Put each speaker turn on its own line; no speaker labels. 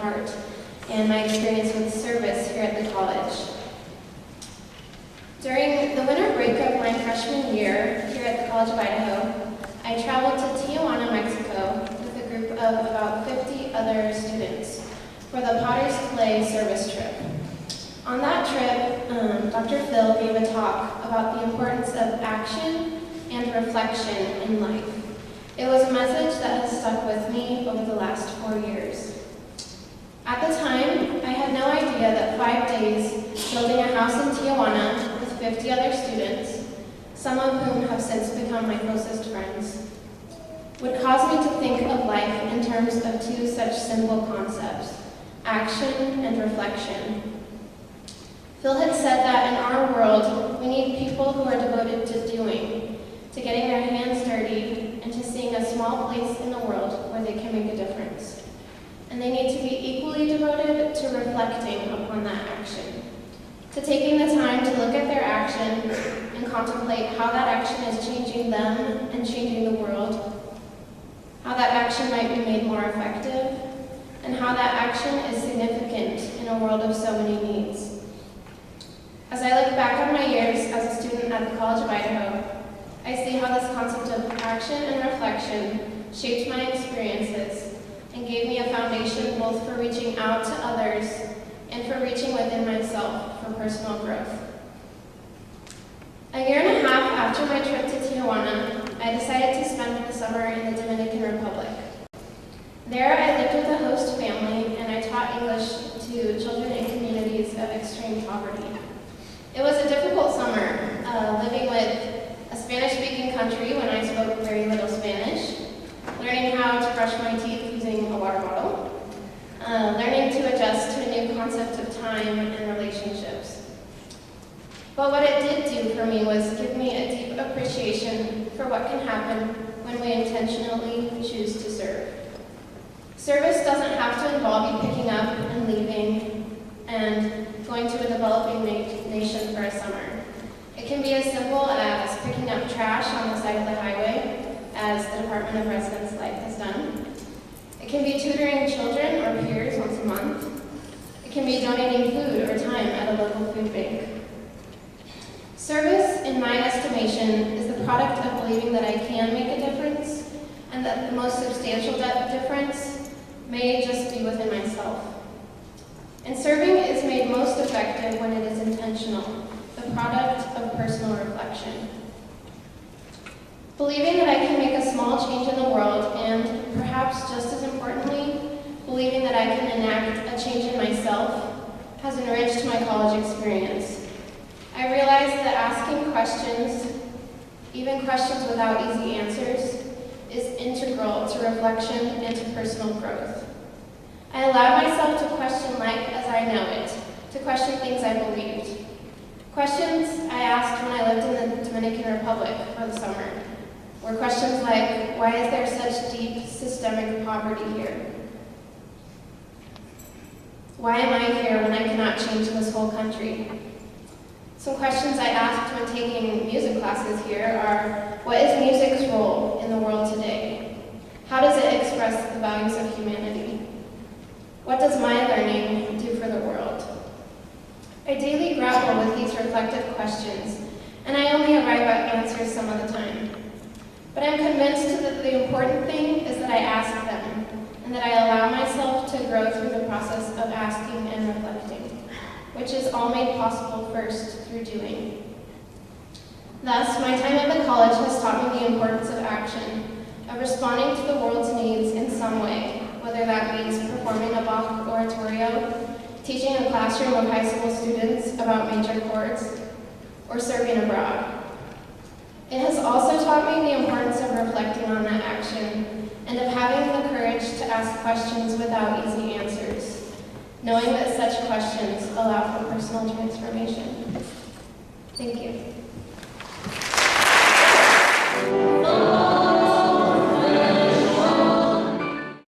heart and my experience with service here at the college. During the winter break of my freshman year here at the College of Idaho, I traveled to Tijuana, Mexico with a group of about 50 other students for the Potter's Clay service trip. On that trip, Dr. Phil gave a talk about the importance of action and reflection in life. It was a message that has stuck with me over the last 4 years. At the time, I had no idea that 5 days building a house in Tijuana with 50 other students, some of whom have since become my closest friends, would cause me to think of life in terms of two such simple concepts, action and reflection. Phil had said that in our world, we need people who are devoted to doing, to getting their hands dirty, and to seeing a small place in the world where they can make a difference. And they need to be equally devoted to reflecting upon that action, to taking the time to look at their action and contemplate how that action is changing them and changing the world, how that action might be made more effective, and how that action is significant in a world of so many needs. As I look back on my years as a student at the College of Idaho, I see how this concept of action and reflection shaped my experiences and gave me a foundation both for reaching out to others and for reaching within myself for personal growth. A year and a half after my trip to Tijuana, I decided to spend the summer in the Dominican Republic. There I lived with a host family and I taught English to children in communities of extreme poverty. It was a difficult summer, living with a Spanish-speaking country when I spoke very little Spanish, learning how to brush my teeth using a water bottle, learning to adjust to a new concept of time and relationships. But what it did do for me was give me a deep appreciation for what can happen when we intentionally choose to serve. Service doesn't have to involve you picking up and leaving and going to a developing nation for a summer. It can be as simple as picking up trash on the side of the highway, as the Department of Residence Life has done. It can be tutoring children or peers once a month. It can be donating food or time at a local food bank. Service, in my estimation, is the product of believing that I can make a difference, and that the most substantial difference may just be within myself. And serving is made most effective when it is intentional, the product of personal reflection. Believing that I can make a small change in the world, and perhaps just as importantly, believing that I can enact a change in myself, has enriched my college experience. I realized that asking questions, even questions without easy answers, is integral to reflection and to personal growth. I allowed myself to question life as I know it, to question things I believed. Questions I asked when I lived in the Dominican Republic for the summer were questions like, why is there such deep systemic poverty here? Why am I here when I cannot change this whole country? Some questions I asked when taking music classes here are, what is music's role in the world today? How does it express the values of humanity? What does my learning do for the world? I daily grapple with these reflective questions, and I only arrive at answers some of the time. But I'm convinced that the important thing is that I ask them, and that I allow myself to grow through the process of asking and reflecting, which is all made possible first through doing. Thus, my time at the college has taught me the importance of action, of responding to the world's needs in some way, whether that means performing a Bach oratorio, teaching a classroom of high school students about major chords, or serving abroad. It has also taught me the importance of reflecting on that action and of having the courage to ask questions without easy answers, knowing that such questions allow for personal transformation. Thank you.